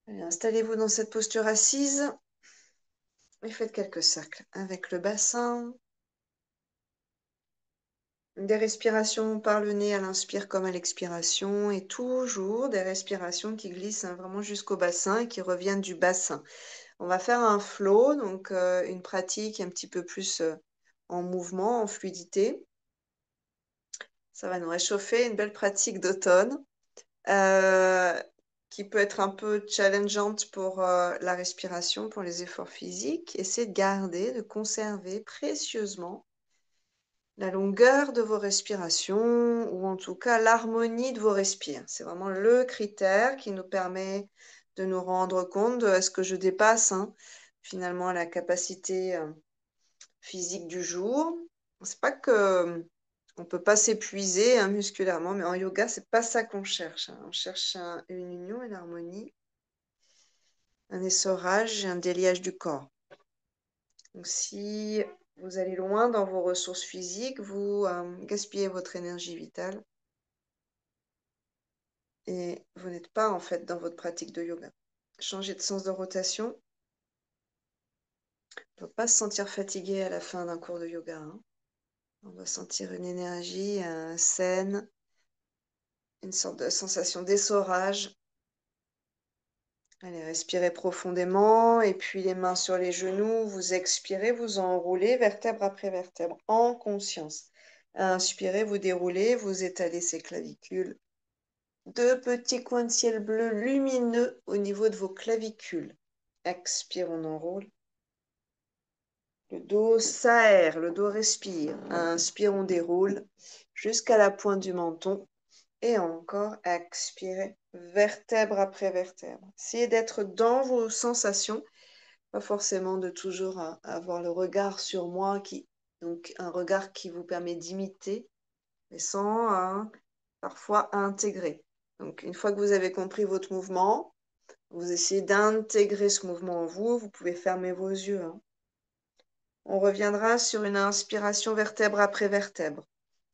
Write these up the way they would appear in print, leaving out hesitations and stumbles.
Allez, installez-vous dans cette posture assise et faites quelques cercles avec le bassin. Des respirations par le nez à l'inspire comme à l'expiration et toujours des respirations qui glissent vraiment jusqu'au bassin et qui reviennent du bassin. On va faire un flow, donc une pratique un petit peu plus en mouvement, en fluidité. Ça va nous réchauffer, une belle pratique d'automne qui peut être un peu challengeante pour la respiration, pour les efforts physiques. Essayez de garder, de conserver précieusement la longueur de vos respirations ou en tout cas l'harmonie de vos respires. C'est vraiment le critère qui nous permet de nous rendre compte de est-ce que je dépasse finalement la capacité physique du jour. C'est pas que on peut pas s'épuiser musculairement, mais en yoga, c'est pas ça qu'on cherche. On cherche une union, une harmonie, un essorage et un déliage du corps. Donc, si vous allez loin dans vos ressources physiques, vous gaspillez votre énergie vitale et vous n'êtes pas en fait dans votre pratique de yoga. Changez de sens de rotation. On ne doit pas se sentir fatigué à la fin d'un cours de yoga. On doit sentir une énergie saine, une sorte de sensation d'essorage. Allez, respirez profondément et puis les mains sur les genoux, vous expirez, vous enroulez vertèbre après vertèbre en conscience. Inspirez, vous déroulez, vous étalez ces clavicules. Deux petits coins de ciel bleu lumineux au niveau de vos clavicules. Expire, on enroule. Le dos s'aère, le dos respire. Inspire, on déroule jusqu'à la pointe du menton. Et encore, expirez, vertèbre après vertèbre. Essayez d'être dans vos sensations, pas forcément de toujours avoir le regard sur moi, donc un regard qui vous permet d'imiter, mais sans parfois intégrer. Donc, une fois que vous avez compris votre mouvement, vous essayez d'intégrer ce mouvement en vous. Vous pouvez fermer vos yeux. On reviendra sur une inspiration vertèbre après vertèbre.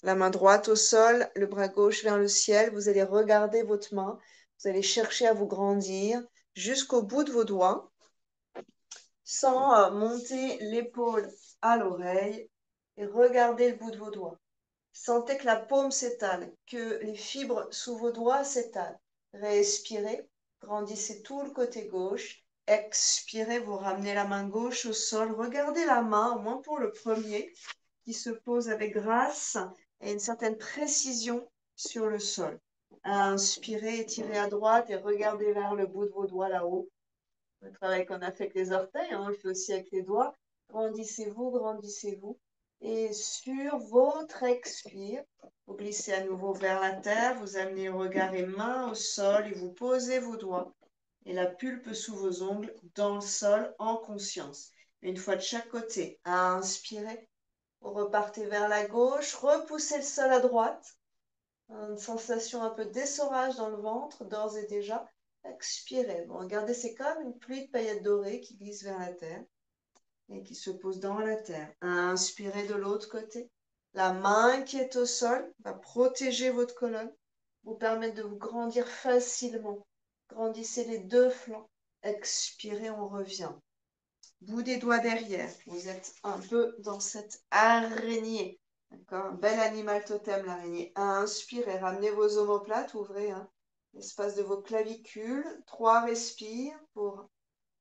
La main droite au sol, le bras gauche vers le ciel. Vous allez regarder votre main. Vous allez chercher à vous grandir jusqu'au bout de vos doigts sans monter l'épaule à l'oreille et regardez le bout de vos doigts. Sentez que la paume s'étale, que les fibres sous vos doigts s'étalent. Respirez, grandissez tout le côté gauche. Expirez, vous ramenez la main gauche au sol. Regardez la main, au moins pour le premier, qui se pose avec grâce et une certaine précision sur le sol. Inspirez, étirez à droite et regardez vers le bout de vos doigts là-haut. Le travail qu'on a fait avec les orteils, on le fait aussi avec les doigts. Grandissez-vous, grandissez-vous. Et sur votre expire, vous glissez à nouveau vers la terre, vous amenez le regard et main au sol et vous posez vos doigts et la pulpe sous vos ongles dans le sol en conscience. Une fois de chaque côté. Inspirez, vous repartez vers la gauche, repoussez le sol à droite. Une sensation un peu d'essorage dans le ventre, d'ores et déjà. Expirez. Bon, regardez, c'est comme une pluie de paillettes dorées qui glisse vers la terre et qui se pose dans la terre. Inspirez de l'autre côté. La main qui est au sol va protéger votre colonne, vous permettre de vous grandir facilement. Grandissez les deux flancs. Expirez, on revient. Bout des doigts derrière. Vous êtes un peu dans cette araignée. D'accord? Un bel animal totem, l'araignée. Inspirez, ramenez vos omoplates, ouvrez l'espace de vos clavicules. 3 respires pour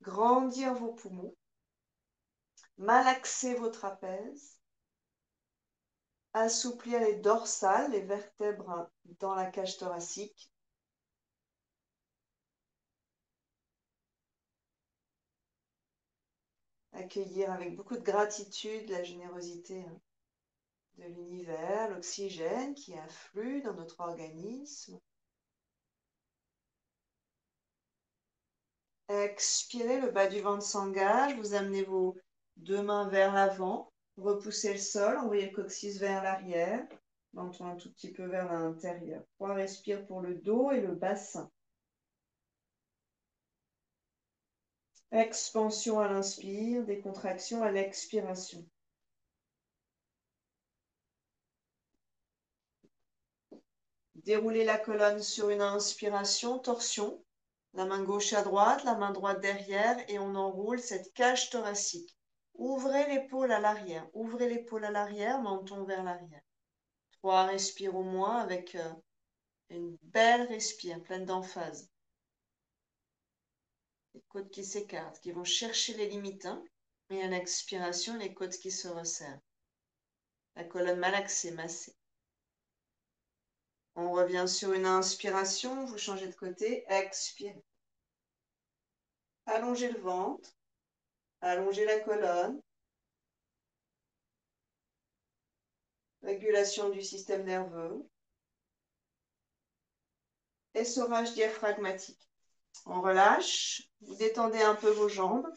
grandir vos poumons. Malaxer vos trapèzes. Assouplir les dorsales, les vertèbres dans la cage thoracique. Accueillir avec beaucoup de gratitude la générosité de l'univers, l'oxygène qui afflue dans notre organisme. Expirez, le bas du ventre s'engage, vous amenez vos deux mains vers l'avant, repoussez le sol, envoyez le coccyx vers l'arrière, menton un tout petit peu vers l'intérieur. 3 respires pour le dos et le bassin. Expansion à l'inspire, décontraction à l'expiration. Déroulez la colonne sur une inspiration, torsion. La main gauche à droite, la main droite derrière et on enroule cette cage thoracique. Ouvrez l'épaule à l'arrière. Ouvrez l'épaule à l'arrière, menton vers l'arrière. 3 respires au moins avec une belle respire, pleine d'emphase. Les côtes qui s'écartent, qui vont chercher les limites. Hein, et à l'expiration, les côtes qui se resserrent. La colonne malaxée, massée. On revient sur une inspiration, vous changez de côté, expirez. Allongez le ventre, allongez la colonne. Régulation du système nerveux. Essorage diaphragmatique. On relâche, vous détendez un peu vos jambes.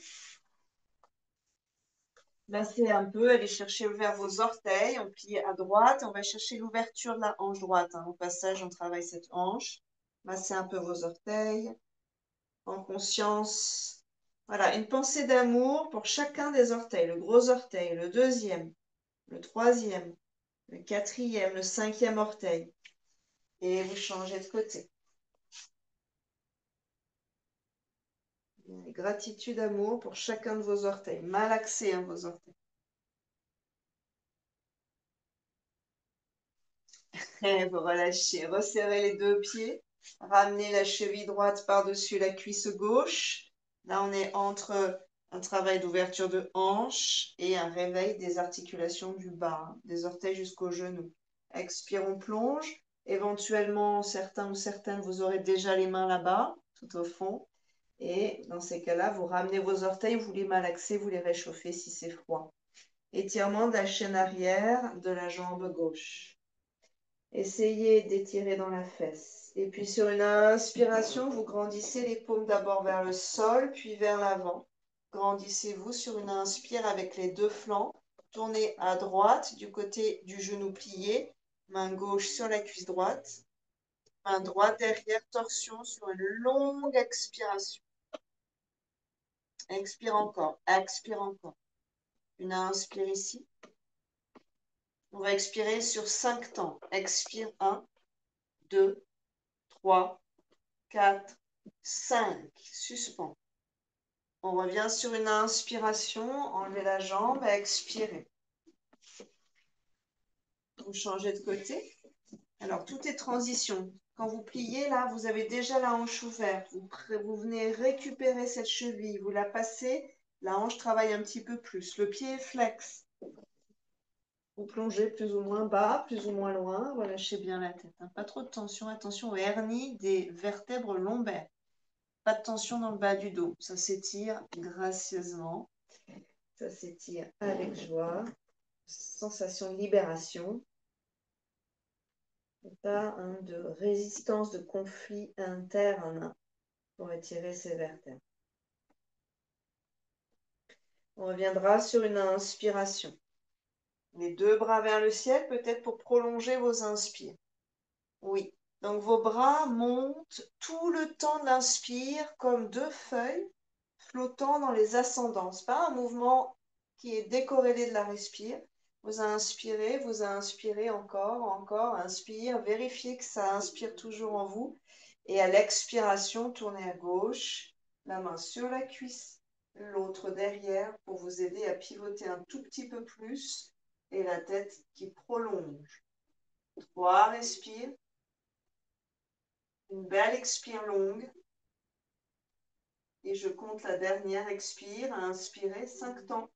Laissez un peu, allez chercher vers vos orteils, on plie à droite, on va chercher l'ouverture de la hanche droite. Hein. Au passage, on travaille cette hanche. Massez un peu vos orteils, en conscience. Voilà, une pensée d'amour pour chacun des orteils. Le gros orteil, le deuxième, le troisième, le quatrième, le cinquième orteil. Et vous changez de côté. Gratitude, amour pour chacun de vos orteils. Malaxez hein, vos orteils. Et vous relâchez. Resserrez les deux pieds. Ramenez la cheville droite par-dessus la cuisse gauche. Là, on est entre un travail d'ouverture de hanche et un réveil des articulations du bas, hein, des orteils jusqu'aux genoux. Expire, on plonge. Éventuellement, certains ou certaines, vous aurez déjà les mains là-bas, tout au fond. Et dans ces cas-là, vous ramenez vos orteils, vous les malaxez, vous les réchauffez si c'est froid. Étirement de la chaîne arrière de la jambe gauche. Essayez d'étirer dans la fesse. Et puis sur une inspiration, vous grandissez les paumes d'abord vers le sol, puis vers l'avant. Grandissez-vous sur une inspire avec les deux flancs. Tournez à droite du côté du genou plié. Main gauche sur la cuisse droite. Main droite derrière, torsion sur une longue expiration. Expire encore, expire encore. Une inspire ici. On va expirer sur 5 temps. Expire 1, 2, 3, 4, 5. Suspend. On revient sur une inspiration. Enlevez la jambe, expirez. Vous changez de côté. Alors, tout est transition. Quand vous pliez, là, vous avez déjà la hanche ouverte. Vous venez récupérer cette cheville. Vous la passez. La hanche travaille un petit peu plus. Le pied est flex. Vous plongez plus ou moins bas, plus ou moins loin. Relâchez bien la tête. Hein. Pas trop de tension. Attention aux hernies des vertèbres lombaires. Pas de tension dans le bas du dos. Ça s'étire gracieusement. Ça s'étire avec joie. Sensation de libération. Pas de résistance, de conflit interne pour étirer ces vertèbres. On reviendra sur une inspiration. Les deux bras vers le ciel, peut-être pour prolonger vos inspires. Oui. Donc vos bras montent tout le temps de l'inspire comme deux feuilles flottant dans les ascendants. Ce n'est pas un mouvement qui est décorrélé de la respire. Vous inspirez encore, encore, inspire. Vérifiez que ça inspire toujours en vous. Et à l'expiration, tournez à gauche, la main sur la cuisse, l'autre derrière pour vous aider à pivoter un tout petit peu plus et la tête qui prolonge. 3 respires. Une belle expire longue. Et je compte la dernière expire. Inspirez 5 temps.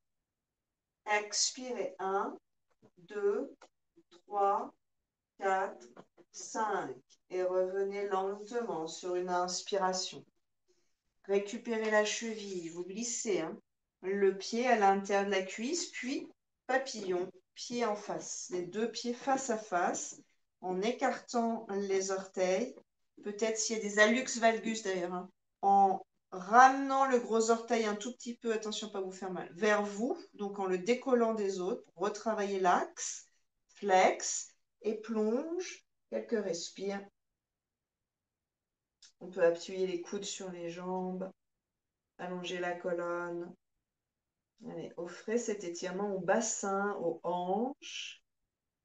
Expirez 1, 2, 3, 4, 5. Et revenez lentement sur une inspiration. Récupérez la cheville. Vous glissez hein, le pied à l'intérieur de la cuisse, puis papillon, pied en face. Les deux pieds face à face, en écartant les orteils. Peut-être s'il y a des hallux valgus d'ailleurs. Hein, en ramenant le gros orteil un tout petit peu, attention à ne pas vous faire mal, vers vous, donc en le décollant des autres, pour retravailler l'axe, flex et plonge, quelques respires. On peut appuyer les coudes sur les jambes, allonger la colonne. Allez, offrez cet étirement au bassin, aux hanches,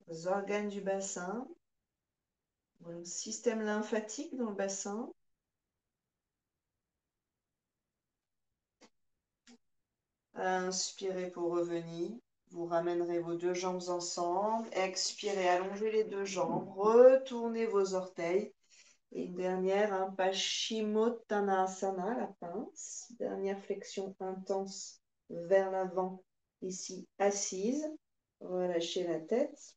aux organes du bassin, au système lymphatique dans le bassin. Inspirez pour revenir. Vous ramènerez vos deux jambes ensemble. Expirez, allongez les deux jambes. Retournez vos orteils. Et une dernière, Paschimottanasana, la pince. Dernière flexion intense vers l'avant. Ici, assise. Relâchez la tête.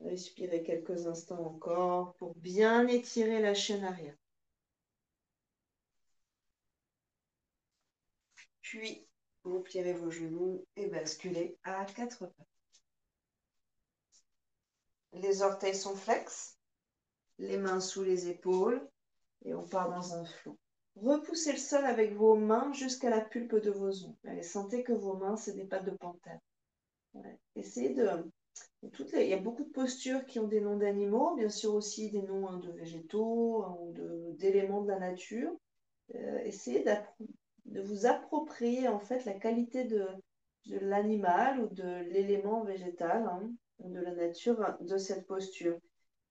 Respirez quelques instants encore pour bien étirer la chaîne arrière. Puis, vous plierez vos genoux et basculez à quatre pattes. Les orteils sont flex, les mains sous les épaules et on part dans un flot. Repoussez le sol avec vos mains jusqu'à la pulpe de vos ongles. Allez, sentez que vos mains, c'est des pattes de panthère. Ouais. Essayez de... Il y a beaucoup de postures qui ont des noms d'animaux, bien sûr aussi des noms de végétaux ou d'éléments de la nature. Essayez de vous approprier en fait la qualité de l'animal ou de l'élément végétal ou de la nature de cette posture.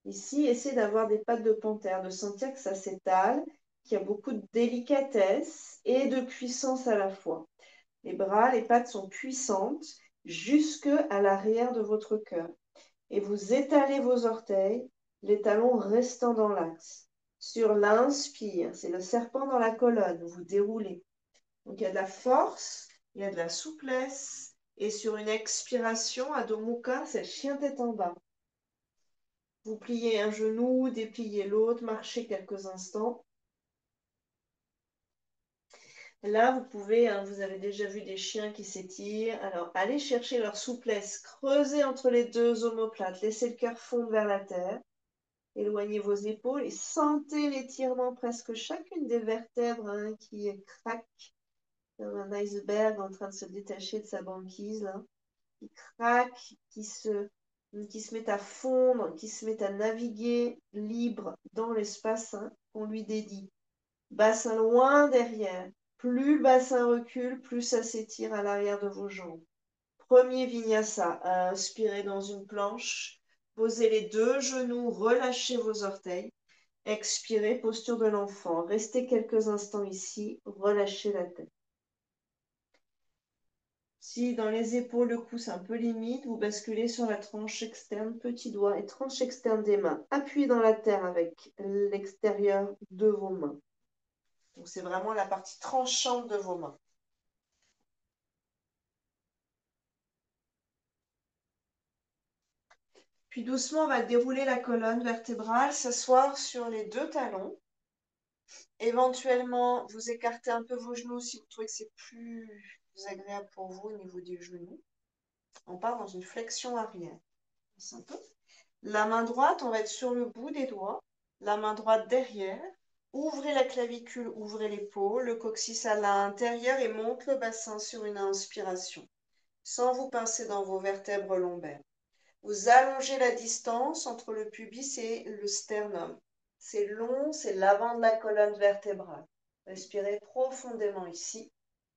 Ici, essayez d'avoir des pattes de panthère, de sentir que ça s'étale, qu'il y a beaucoup de délicatesse et de puissance à la fois. Les bras, les pattes sont puissantes jusque à l'arrière de votre cœur. Et vous étalez vos orteils, les talons restant dans l'axe. Sur l'inspire, c'est le serpent dans la colonne, vous déroulez. Donc il y a de la force, il y a de la souplesse. Et sur une expiration, Adho Mukha, c'est le chien tête en bas. Vous pliez un genou, dépliez l'autre, marchez quelques instants. Là, vous pouvez, vous avez déjà vu des chiens qui s'étirent. Alors, allez chercher leur souplesse. Creusez entre les deux omoplates. Laissez le cœur fondre vers la terre. Éloignez vos épaules et sentez l'étirement presque chacune des vertèbres qui craquent comme un iceberg en train de se détacher de sa banquise. Là. Qui craque, qui se met à fondre, qui se met à naviguer libre dans l'espace qu'on lui dédie. Bassin loin derrière. Plus le bassin recule, plus ça s'étire à l'arrière de vos jambes. Premier vinyasa, inspirez dans une planche. Posez les deux genoux, relâchez vos orteils. Expirez, posture de l'enfant. Restez quelques instants ici, relâchez la tête. Si dans les épaules, le cou c'est un peu limite, vous basculez sur la tranche externe, petit doigt et tranche externe des mains. Appuyez dans la terre avec l'extérieur de vos mains. Donc c'est vraiment la partie tranchante de vos mains. Puis doucement, on va dérouler la colonne vertébrale, s'asseoir sur les deux talons. Éventuellement, vous écartez un peu vos genoux si vous trouvez que c'est plus agréable pour vous au niveau des genoux. On part dans une flexion arrière. La main droite, on va être sur le bout des doigts. La main droite derrière. Ouvrez la clavicule, ouvrez l'épaule, le coccyx à l'intérieur et monte le bassin sur une inspiration, sans vous pincer dans vos vertèbres lombaires. Vous allongez la distance entre le pubis et le sternum. C'est long, c'est l'avant de la colonne vertébrale. Respirez profondément ici.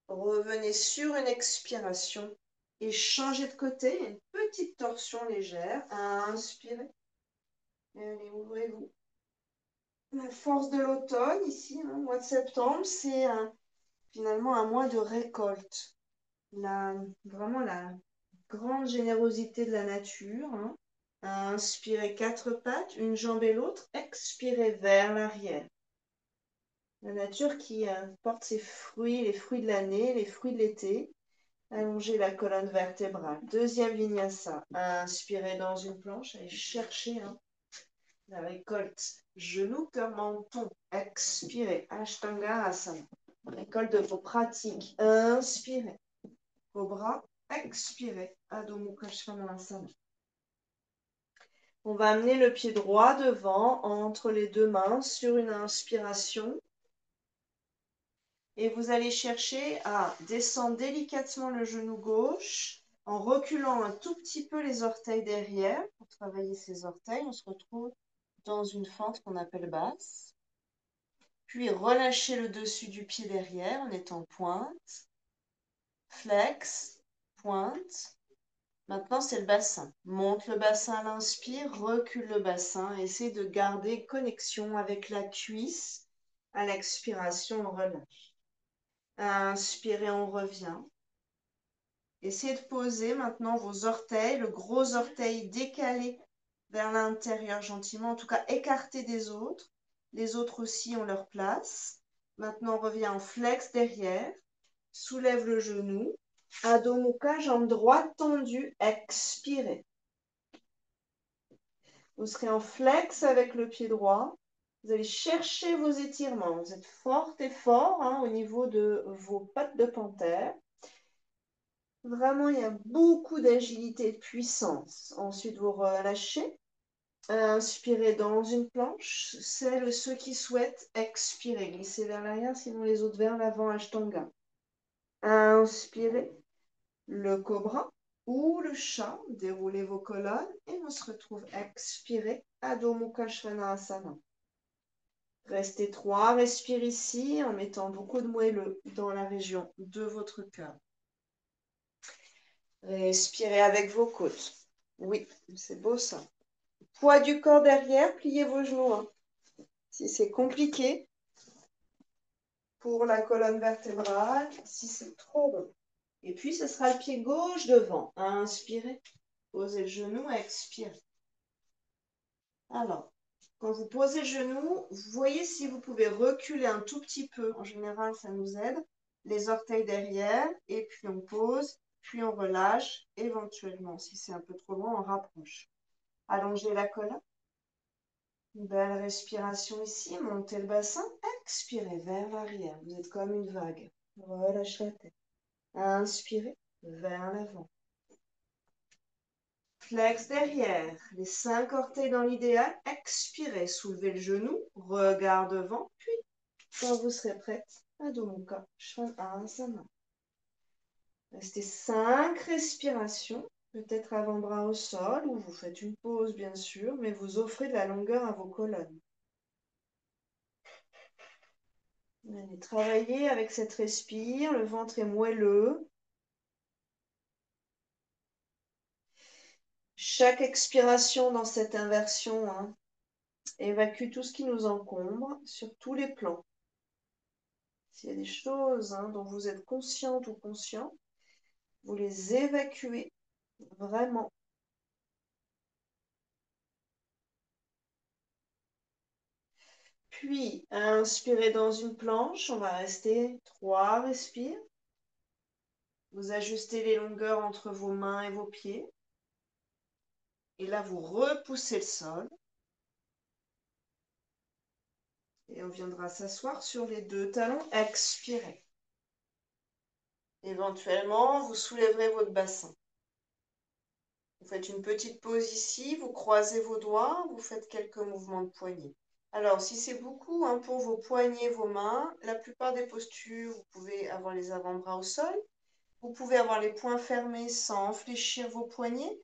Revenez sur une expiration et changez de côté. Une petite torsion légère. Inspirez. Allez, ouvrez-vous. La force de l'automne, ici, mois de septembre, c'est finalement un mois de récolte. Vraiment la grande générosité de la nature. Inspirez quatre pattes, une jambe et l'autre. Expirez vers l'arrière. La nature qui porte ses fruits, les fruits de l'année, les fruits de l'été. Allongez la colonne vertébrale. Deuxième vinyasa. Inspirez dans une planche. Allez chercher la récolte. Genoux, cœur, menton. Expirez. Ashtanga Asana. Récolte de vos pratiques. Inspirez. Vos bras. Expirez. Adho Mukha Svanasana. On va amener le pied droit devant, entre les deux mains, sur une inspiration. Et vous allez chercher à descendre délicatement le genou gauche, en reculant un tout petit peu les orteils derrière, pour travailler ces orteils. On se retrouve dans une fente qu'on appelle basse. Puis relâchez le dessus du pied derrière en étant pointe. Flex, pointe. Maintenant, c'est le bassin. Monte le bassin à l'inspire, recule le bassin. Essayez de garder connexion avec la cuisse. À l'expiration, on relâche. Inspirez, on revient. Essayez de poser maintenant vos orteils, le gros orteil décalé vers l'intérieur gentiment, en tout cas écarté des autres. Les autres aussi ont leur place. Maintenant, on revient en flex derrière. Soulève le genou. Adho Mukha, jambe droite tendue. Expirez. Vous serez en flex avec le pied droit. Vous allez chercher vos étirements. Vous êtes forte et fort hein, au niveau de vos pattes de panthère. Vraiment, il y a beaucoup d'agilité et de puissance. Ensuite, vous relâchez. Inspirez dans une planche. Ceux qui souhaitent, expirez. Glissez vers l'arrière, sinon les autres vers l'avant, Ashtanga. Inspirez. Le cobra ou le chat. Déroulez vos colonnes et on se retrouve expirez. Adho Mukha Svanasana. Restez 3. Respire ici en mettant beaucoup de moelleux dans la région de votre cœur. Respirez avec vos côtes. Oui, c'est beau ça. Poids du corps derrière, pliez vos genoux. Hein. Si c'est compliqué pour la colonne vertébrale, si c'est trop rond. Et puis, ce sera le pied gauche devant. Inspirez. Posez le genou, expirez. Alors, quand vous posez le genou, vous voyez si vous pouvez reculer un tout petit peu. En général, ça nous aide. Les orteils derrière, et puis on pose, puis on relâche. Éventuellement, si c'est un peu trop loin, on rapproche. Allongez la colonne. Une belle respiration ici. Montez le bassin. Expirez vers l'arrière. Vous êtes comme une vague. Relâchez la tête. Inspirez vers l'avant. Flex derrière, les 5 orteils dans l'idéal. Expirez, soulevez le genou, regard devant, puis quand vous serez prête, Adho Mukha Svanasana. Restez 5 respirations, peut-être avant-bras au sol, ou vous faites une pause bien sûr, mais vous offrez de la longueur à vos colonnes. Allez, travaillez avec cette respire, le ventre est moelleux. Chaque expiration dans cette inversion hein, évacue tout ce qui nous encombre sur tous les plans. S'il y a des choses hein, dont vous êtes consciente ou conscient, vous les évacuez vraiment. Puis, inspirez dans une planche, on va rester 3 respires. Vous ajustez les longueurs entre vos mains et vos pieds. Et là, vous repoussez le sol. Et on viendra s'asseoir sur les 2 talons. Expirez. Éventuellement, vous soulèverez votre bassin. Vous faites une petite pause ici, vous croisez vos doigts, vous faites quelques mouvements de poignet. Alors, si c'est beaucoup hein, pour vos poignets, vos mains, la plupart des postures, vous pouvez avoir les avant-bras au sol. Vous pouvez avoir les poings fermés sans fléchir vos poignets.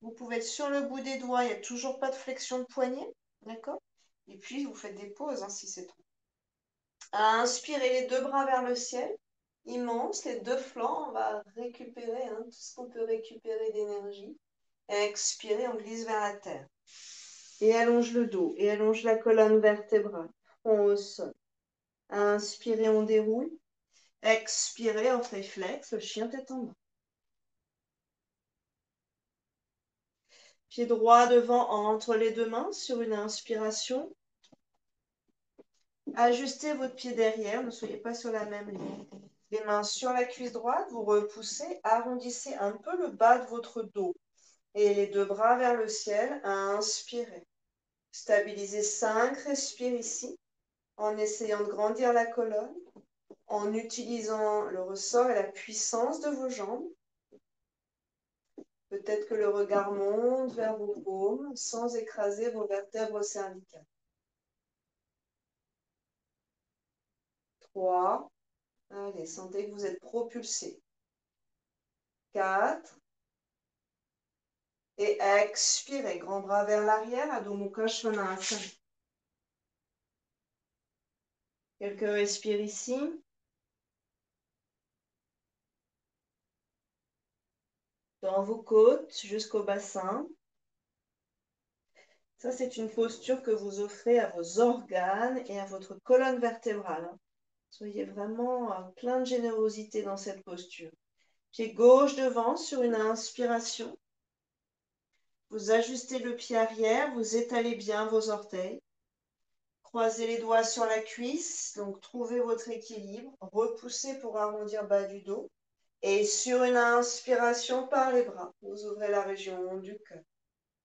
Vous pouvez être sur le bout des doigts, il n'y a toujours pas de flexion de poignet. D'accord? Et puis, vous faites des pauses hein, si c'est trop. Inspirez les 2 bras vers le ciel. Immense, les 2 flancs, on va récupérer hein, tout ce qu'on peut récupérer d'énergie. Expirez, on glisse vers la terre. Et allonge le dos, et allonge la colonne vertébrale. Front au sol. Inspirez, on déroule. Expirez, on flex, le chien tête en bas. Pied droit devant entre les 2 mains sur une inspiration. Ajustez votre pied derrière, ne soyez pas sur la même ligne. Les mains sur la cuisse droite, vous repoussez, arrondissez un peu le bas de votre dos. Et les 2 bras vers le ciel, inspirez. Stabilisez 5 respires ici, en essayant de grandir la colonne, en utilisant le ressort et la puissance de vos jambes. Peut-être que le regard monte vers vos paumes sans écraser vos vertèbres cervicales. 3. Allez, sentez que vous êtes propulsé. 4. Et expirez, grand bras vers l'arrière, Adho Mukha Svanasana. Quelques respires ici. Dans vos côtes jusqu'au bassin. Ça, c'est une posture que vous offrez à vos organes et à votre colonne vertébrale. Soyez vraiment plein de générosité dans cette posture. Pied gauche devant sur une inspiration. Vous ajustez le pied arrière, vous étalez bien vos orteils. Croisez les doigts sur la cuisse, donc trouvez votre équilibre. Repoussez pour arrondir bas du dos. Et sur une inspiration par les bras, vous ouvrez la région du cœur.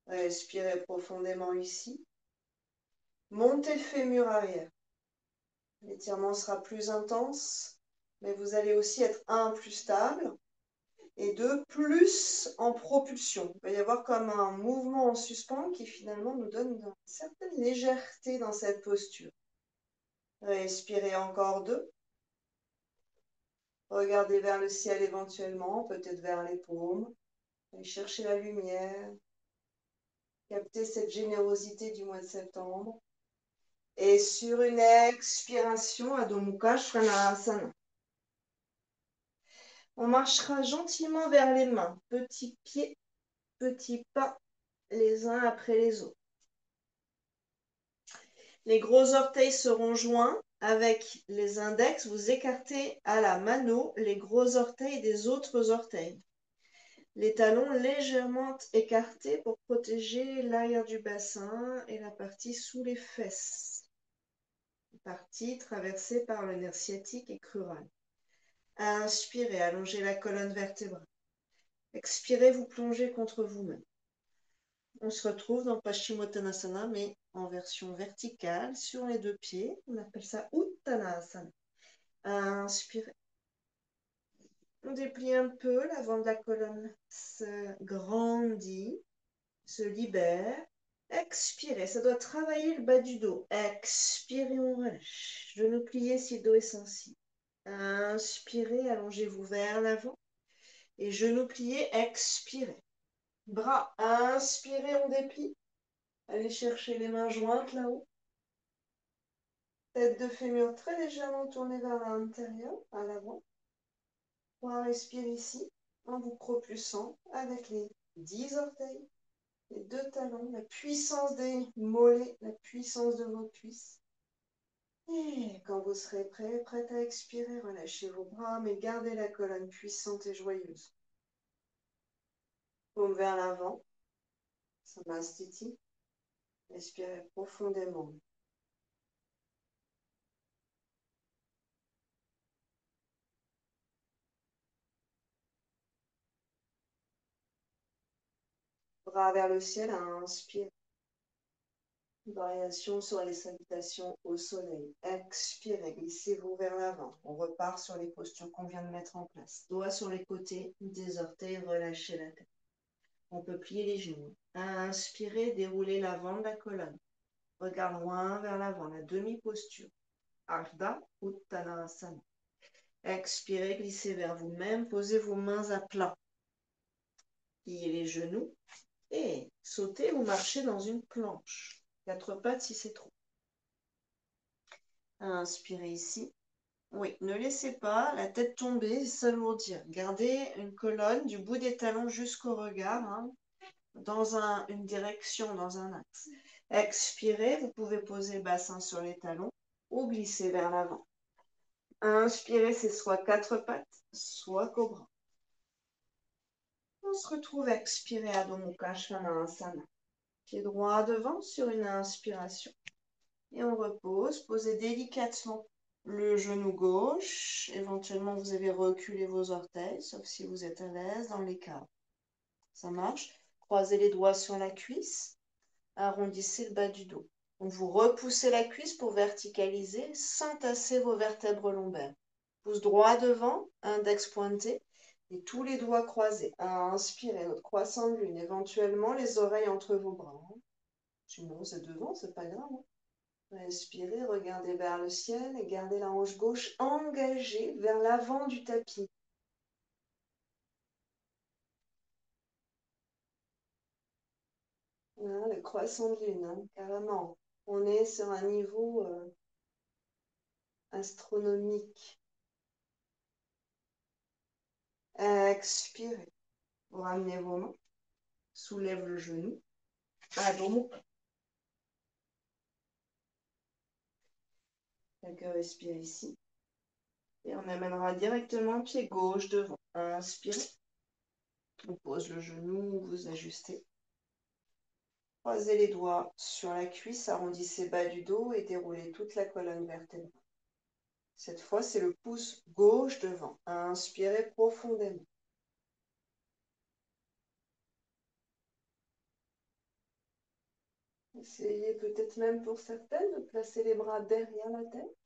Respirez profondément ici. Montez le fémur arrière. L'étirement sera plus intense, mais vous allez aussi être plus stable et plus en propulsion. Il va y avoir comme un mouvement en suspens qui finalement nous donne une certaine légèreté dans cette posture. Respirez encore 2. Regardez vers le ciel éventuellement, peut-être vers les paumes. Allez chercher la lumière. Captez cette générosité du mois de septembre. Et sur une expiration, Adho Mukha Svanasana. On marchera gentiment vers les mains, petits pieds, petits pas, les uns après les autres. Les gros orteils seront joints avec les index. Vous écartez à la mano les gros orteils des autres orteils. Les talons légèrement écartés pour protéger l'arrière du bassin et la partie sous les fesses. Partie traversée par le nerf sciatique et crural. Inspirez, allongez la colonne vertébrale. Expirez, vous plongez contre vous-même. On se retrouve dans Paschimottanasana, mais en version verticale, sur les 2 pieds. On appelle ça Uttanasana. Inspirez. On déplie un peu, l'avant de la colonne se grandit, se libère. Expirez, ça doit travailler le bas du dos. Expirez, on relâche. Genou plié si le dos est sensible. Inspirez, allongez-vous vers l'avant. Et genoux pliés, expirez. Bras, inspirez, on déplie. Allez chercher les mains jointes là-haut. Tête de fémur très légèrement tournée vers l'intérieur, à l'avant. On respire ici, en vous propulsant avec les 10 orteils, les 2 talons, la puissance des mollets, la puissance de vos cuisses. Et quand vous serez prête à expirer, relâchez vos bras, mais gardez la colonne puissante et joyeuse. Paume vers l'avant, Samastiti. Respirez profondément. Bras vers le ciel, inspire. Variation sur les salutations au soleil. Expirez, glissez-vous vers l'avant. On repart sur les postures qu'on vient de mettre en place. Doigts sur les côtés des orteils, relâchez la tête. On peut plier les genoux. Inspirez, déroulez l'avant de la colonne. Regard loin vers l'avant, la demi-posture. Ardha Uttanasana. Expirez, glissez vers vous-même, posez vos mains à plat. Pliez les genoux et sautez ou marchez dans une planche. 4 pattes si c'est trop. Inspirez ici. Oui, ne laissez pas la tête tomber et s'alourdir. Gardez une colonne du bout des talons jusqu'au regard, dans une direction, dans un axe. Expirez, vous pouvez poser le bassin sur les talons ou glisser vers l'avant. Inspirez, c'est soit 4 pattes, soit cobra. On se retrouve à expirer Adho Mukha Svanasana. Pied droit devant sur une inspiration. Et on repose. Posez délicatement le genou gauche. Éventuellement, vous allez reculer vos orteils, sauf si vous êtes à l'aise dans les cas. Ça marche. Croisez les doigts sur la cuisse. Arrondissez le bas du dos. Donc, vous repoussez la cuisse pour verticaliser sans tasser vos vertèbres lombaires. Pouce droit devant, index pointé et tous les doigts croisés. Inspirez notre croissant de lune. Éventuellement, les oreilles entre vos bras. Sinon, c'est devant, c'est pas grave. Respirez, regardez vers le ciel et gardez la hanche gauche engagée vers l'avant du tapis. Le croissant de lune, carrément. On est sur un niveau astronomique. Expirez. Vous ramenez vos mains. Soulève le genou. Adho Mukha. Quelques respire ici. Et on amènera directement pied gauche devant. Inspirez. On pose le genou, vous ajustez. Croisez les doigts sur la cuisse, arrondissez bas du dos et déroulez toute la colonne vertébrale. Cette fois, c'est le pouce gauche devant. Inspirez profondément. Essayez peut-être même pour certaines de placer les bras derrière la tête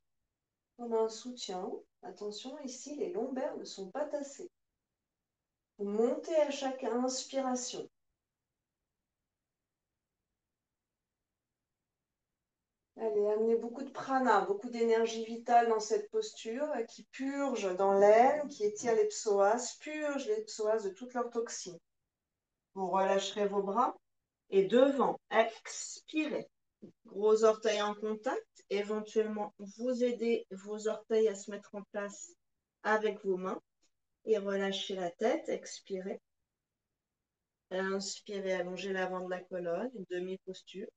comme un soutien. Attention, ici, les lombaires ne sont pas tassés. Vous montez à chaque inspiration. Allez, amenez beaucoup de prana, beaucoup d'énergie vitale dans cette posture qui purge dans l'aine, qui étire les psoas, purge les psoas de toutes leurs toxines. Vous relâcherez vos bras et devant, expirez. Gros orteils en contact, éventuellement vous aidez vos orteils à se mettre en place avec vos mains et relâchez la tête, expirez. Inspirez, allongez l'avant de la colonne, une demi-posture.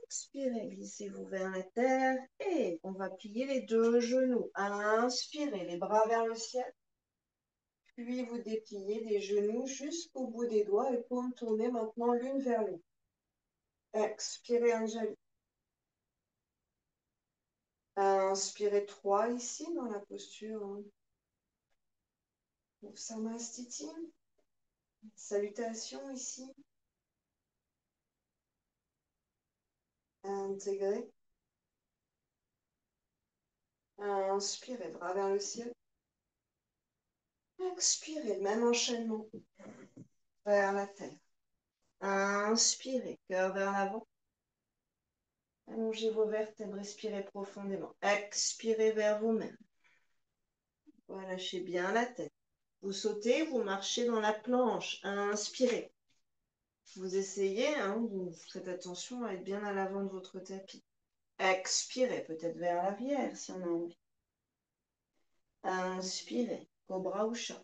Expirez, glissez-vous vers la terre et on va plier les deux genoux. Inspirez, les bras vers le ciel. Puis vous dépliez des genoux jusqu'au bout des doigts et paumes tournées maintenant l'une vers l'autre. Expirez, Anjali. Inspirez 3 ici dans la posture. Samastiti. Salutations ici. Intégrez. Inspirez, bras vers le ciel. Expirez, le même enchaînement vers la terre. Inspirez, cœur vers l'avant. Allongez vos vertèbres, respirez profondément. Expirez vers vous-même. Relâchez bien la tête. Vous sautez, vous marchez dans la planche. Inspirez. Vous essayez, vous faites attention à être bien à l'avant de votre tapis. Expirez, peut-être vers l'arrière si on a envie. Inspirez, cobra ou chat.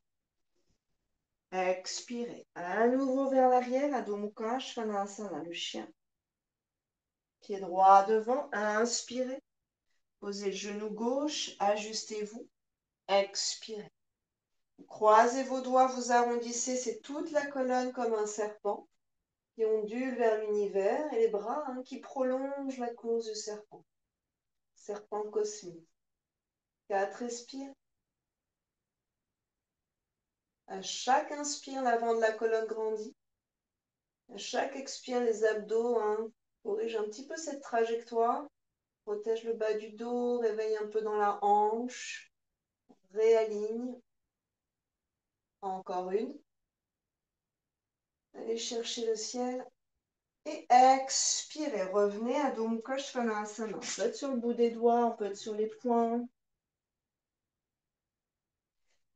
Expirez. À nouveau vers l'arrière, Adho Mukha Svanasana, le chien. Pied droit devant. Inspirez. Posez le genou gauche, ajustez-vous. Expirez. Vous croisez vos doigts, vous arrondissez, c'est toute la colonne comme un serpent qui ondule vers l'univers et les bras qui prolongent la course du serpent. Serpent cosmique. 4, respire. À chaque inspire, l'avant de la colonne grandit. À chaque expire, les abdos corrigent un petit peu cette trajectoire. Protège le bas du dos, réveille un peu dans la hanche. Réaligne. Encore une. Allez chercher le ciel. Et expirez. Revenez à Adho Mukha Svanasana. On peut être sur le bout des doigts, on peut être sur les poings.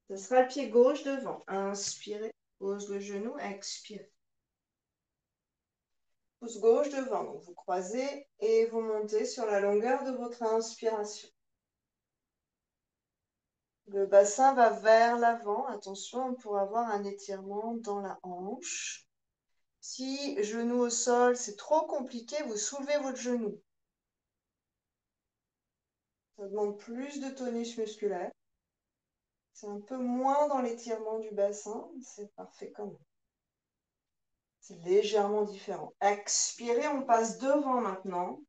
Ce sera le pied gauche devant. Inspirez. Pose le genou. Expirez. Pouce gauche devant. Donc vous croisez et vous montez sur la longueur de votre inspiration. Le bassin va vers l'avant. Attention, on pourrait avoir un étirement dans la hanche. Si genou au sol, c'est trop compliqué, vous soulevez votre genou. Ça demande plus de tonus musculaire. C'est un peu moins dans l'étirement du bassin, c'est parfait quand même. C'est légèrement différent. Expirez, on passe devant maintenant.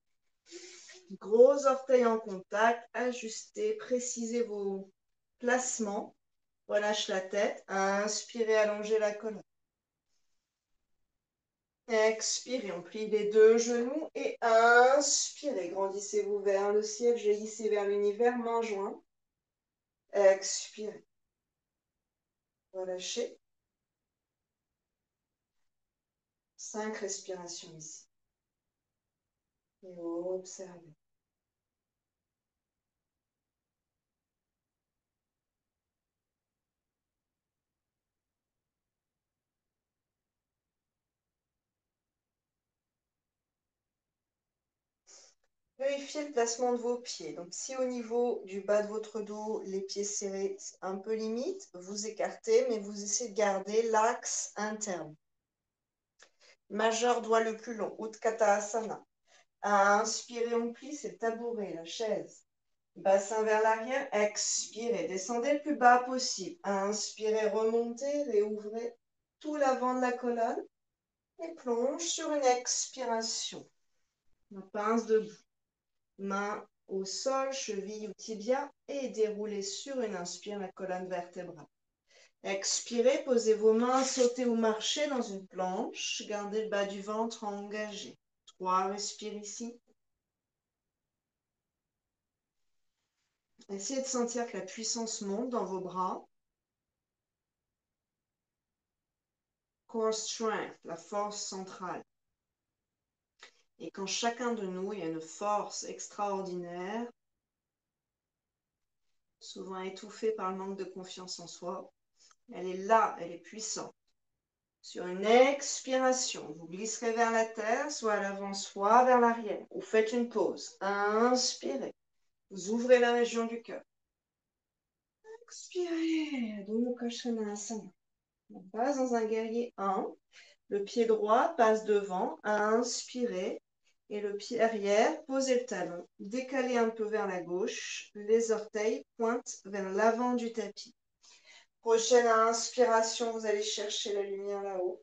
Gros orteils en contact, ajustez, précisez vos placements. Relâche la tête. Inspirez, allongez la colonne. Expirez, on plie les deux genoux et inspirez. Grandissez-vous vers le ciel, jaillissez vers l'univers, mains jointes. Expirez. Relâchez. 5 respirations ici. Et observez. Vérifiez le placement de vos pieds. Donc, si au niveau du bas de votre dos, les pieds serrés, c'est un peu limite, vous écartez, mais vous essayez de garder l'axe interne. Majeur doigt le plus long, Utkatasana. À inspirer, on plie, c'est le tabouret, la chaise. Bassin vers l'arrière, expirez. Descendez le plus bas possible. Inspirez, remontez, réouvrez tout l'avant de la colonne et plonge sur une expiration. La pince debout. Main au sol, cheville ou tibia et déroulez sur une inspire la colonne vertébrale. Expirez, posez vos mains, sautez ou marchez dans une planche. Gardez le bas du ventre engagé. 3, respire ici. Essayez de sentir que la puissance monte dans vos bras. Core strength, la force centrale. Et quand chacun de nous, il y a une force extraordinaire, souvent étouffée par le manque de confiance en soi. Elle est là, elle est puissante. Sur une expiration, vous glisserez vers la terre, soit à l'avant, soit vers l'arrière. Vous faites une pause. Inspirez. Vous ouvrez la région du cœur. Expirez. Adho Mukha Svanasana. On passe dans un guerrier 1. Le pied droit passe devant. Inspirez. Et le pied arrière, posez le talon. Décalez un peu vers la gauche. Les orteils pointent vers l'avant du tapis. Prochaine inspiration, vous allez chercher la lumière là-haut.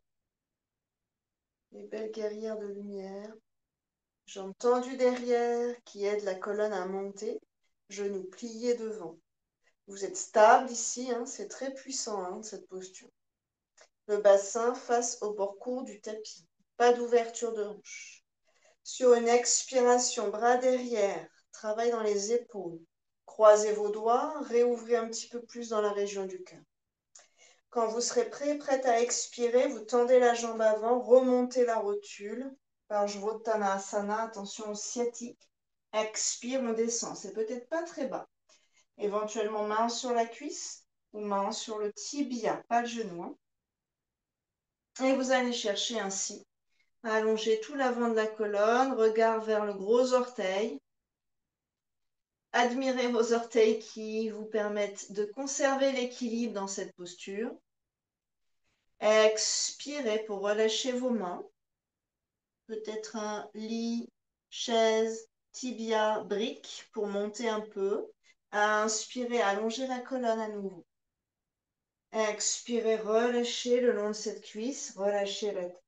Les belles guerrières de lumière. Jambes tendues derrière qui aident la colonne à monter. Genoux pliés devant. Vous êtes stable ici, hein, c'est très puissant hein, cette posture. Le bassin face au bord court du tapis. Pas d'ouverture de hanche. Sur une expiration, bras derrière. Travail dans les épaules. Croisez vos doigts, réouvrez un petit peu plus dans la région du cœur. Quand vous serez prêt, prête à expirer, vous tendez la jambe avant, remontez la rotule. Parshvottanasana, attention au sciatique. Expire, on descend. C'est peut-être pas très bas. Éventuellement, main sur la cuisse ou main sur le tibia, pas le genou. Hein. Et vous allez chercher ainsi à allonger tout l'avant de la colonne, regard vers le gros orteil. Admirez vos orteils qui vous permettent de conserver l'équilibre dans cette posture. Expirez pour relâcher vos mains. Peut-être un lit, chaise, tibia, brique pour monter un peu. Inspirez, allongez la colonne à nouveau. Expirez, relâchez le long de cette cuisse, relâchez la tête.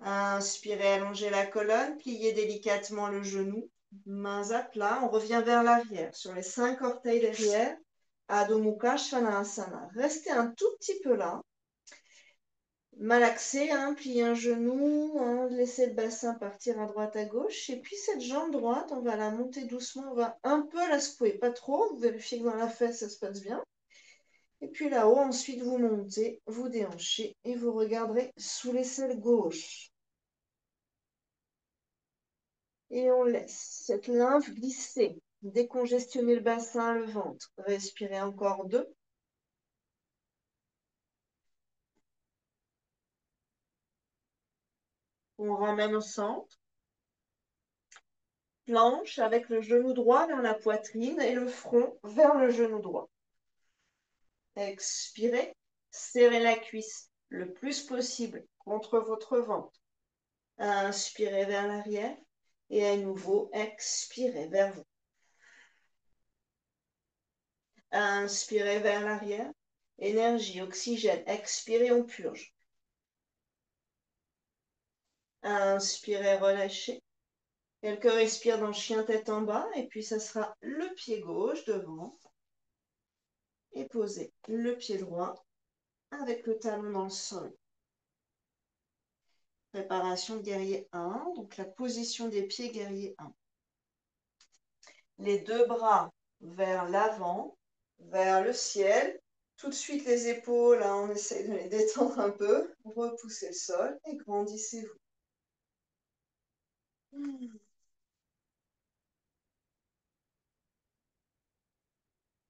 Inspirez, allongez la colonne, pliez délicatement le genou, mains à plat, on revient vers l'arrière, sur les 5 orteils derrière, Adho Mukha Svanasana. Restez un tout petit peu là, malaxez, hein, pliez un genou, hein, laissez le bassin partir à droite à gauche, et puis cette jambe droite, on va la monter doucement, on va un peu la secouer, pas trop, vous vérifiez que dans la fesse ça se passe bien. Et puis là-haut, ensuite vous montez, vous déhanchez et vous regarderez sous l'aisselle gauche. Et on laisse cette lymphe glisser, décongestionner le bassin, le ventre. Respirez encore 2. On ramène au centre. Planche avec le genou droit vers la poitrine et le front vers le genou droit. Expirez, serrez la cuisse le plus possible contre votre ventre. Inspirez vers l'arrière et à nouveau expirez vers vous. Inspirez vers l'arrière. Énergie, oxygène. Expirez, on purge. Inspirez, relâchez. Quelques respires dans chien tête en bas. Et puis, ça sera le pied gauche devant. Et posez le pied droit avec le talon dans le sol. Préparation de guerrier 1. Donc, la position des pieds guerrier 1. Les 2 bras vers l'avant, vers le ciel. Tout de suite les épaules, hein, on essaie de les détendre un peu. Repoussez le sol et grandissez-vous.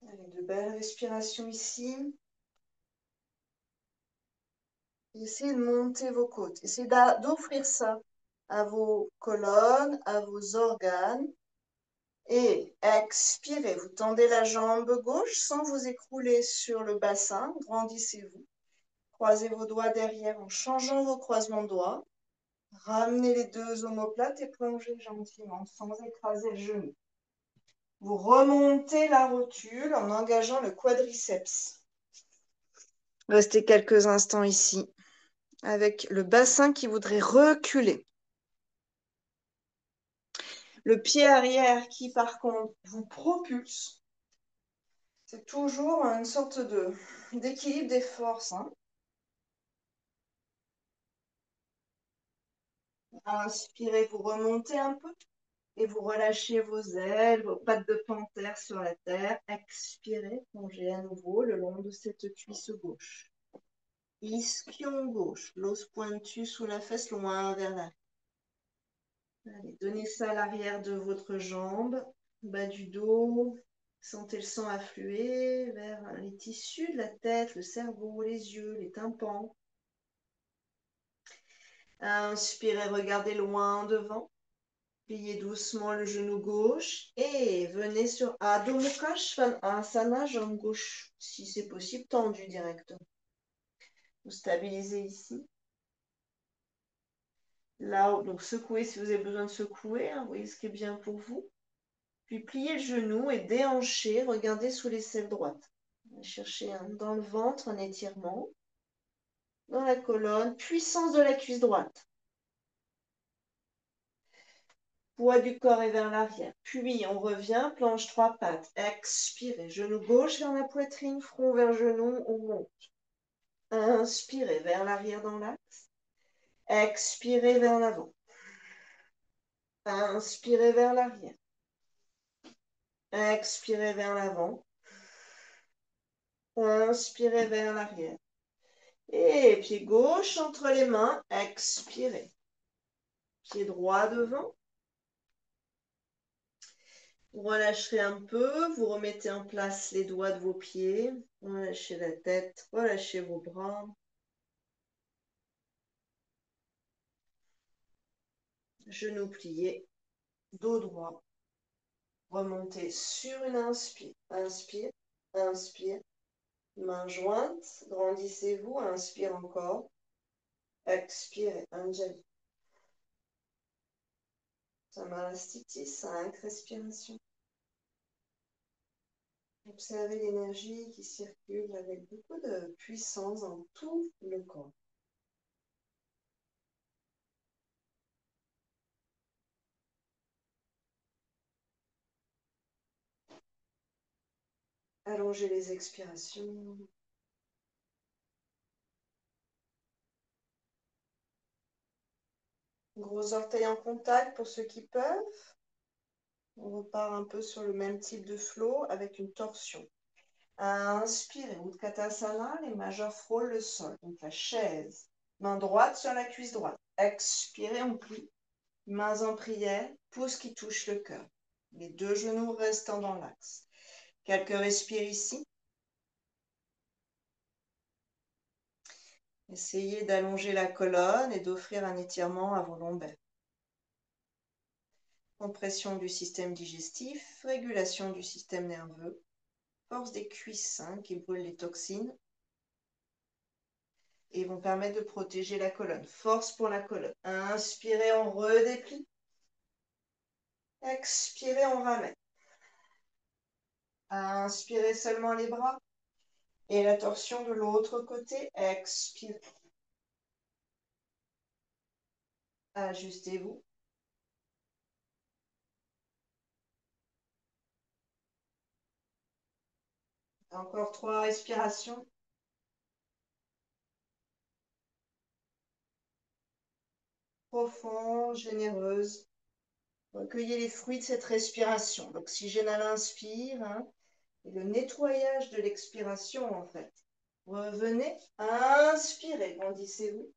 Allez, de belles respirations ici. Essayez de monter vos côtes. Essayez d'offrir ça à vos colonnes, à vos organes. Et expirez. Vous tendez la jambe gauche sans vous écrouler sur le bassin. Grandissez-vous. Croisez vos doigts derrière en changeant vos croisements de doigts. Ramenez les 2 omoplates et plongez gentiment sans écraser le genou. Vous remontez la rotule en engageant le quadriceps. Restez quelques instants ici avec le bassin qui voudrait reculer. Le pied arrière qui, par contre, vous propulse. C'est toujours une sorte d'équilibre des forces. Hein. Inspirez, vous remontez un peu et vous relâchez vos ailes, vos pattes de panthère sur la terre. Expirez, plongez à nouveau le long de cette cuisse gauche. Ischion gauche, l'os pointu sous la fesse, loin vers l'arrière. Allez, donnez ça à l'arrière de votre jambe, bas du dos. Sentez le sang affluer vers les tissus de la tête, le cerveau, les yeux, les tympans. Inspirez, regardez loin devant. Pliez doucement le genou gauche et venez sur Adho Mukha Svanasana, jambe gauche, si c'est possible, tendue directement. Vous stabilisez ici. Là, donc secouez si vous avez besoin de secouer, hein, vous voyez ce qui est bien pour vous. Puis pliez le genou et déhanchez, regardez sous l'aisselle droite. Cherchez dans le ventre un étirement, dans la colonne, puissance de la cuisse droite. Poids du corps est vers l'arrière. Puis on revient, planche trois pattes. Expirez, genou gauche vers la poitrine, front vers genou, on monte. Inspirez vers l'arrière dans l'axe. Expirez vers l'avant. Inspirez vers l'arrière. Expirez vers l'avant. Inspirez vers l'arrière. Et pied gauche entre les mains. Expirez. Pied droit devant. Vous relâcherez un peu, vous remettez en place les doigts de vos pieds, relâchez la tête, relâchez vos bras. Genoux pliés, dos droit. Remontez sur une inspire. Inspire, inspire. Mains jointes, grandissez-vous, inspire encore. Expirez, Anjali. Samarastiti, 5 respirations. Observez l'énergie qui circule avec beaucoup de puissance dans tout le corps. Allongez les expirations. Gros orteils en contact pour ceux qui peuvent. On repart un peu sur le même type de flow avec une torsion. Inspirez, Utkatasana, les majeurs frôlent le sol, donc la chaise. Main droite sur la cuisse droite. Expirez, on plie. Mains en prière, pouce qui touche le cœur. Les deux genoux restant dans l'axe. Quelques respires ici. Essayez d'allonger la colonne et d'offrir un étirement à vos lombaires. Compression du système digestif, régulation du système nerveux, force des cuisses qui brûlent les toxines et vont permettre de protéger la colonne. Force pour la colonne. Inspirez, on redéplie. Expirez, on ramène. Inspirez seulement les bras et la torsion de l'autre côté. Expirez. Ajustez-vous. Encore 3 respirations. Profonde, généreuse. Recueillez les fruits de cette respiration. L'oxygène à l'inspire et le nettoyage de l'expiration en fait. Revenez, inspirez, grandissez-vous.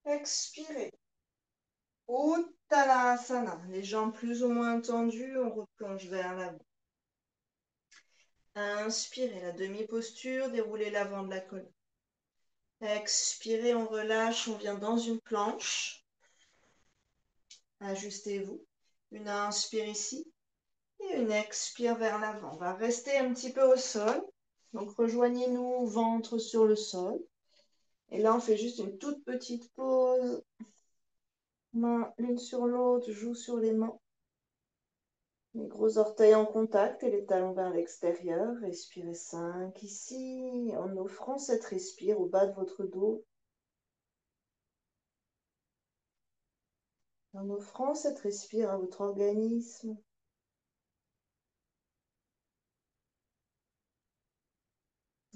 Expirez. Uttanasana. Les jambes plus ou moins tendues, on replonge vers l'avant. Inspirez, la demi-posture, déroulez l'avant de la colonne. Expirez, on relâche, on vient dans une planche. Ajustez-vous. Une inspire ici et une expire vers l'avant. On va rester un petit peu au sol. Donc rejoignez-nous ventre sur le sol. Et là, on fait juste une toute petite pause. Mains l'une sur l'autre, joues sur les mains. Les gros orteils en contact et les talons vers l'extérieur. Respirez 5 ici, en offrant cette respire au bas de votre dos. En offrant cette respire à votre organisme.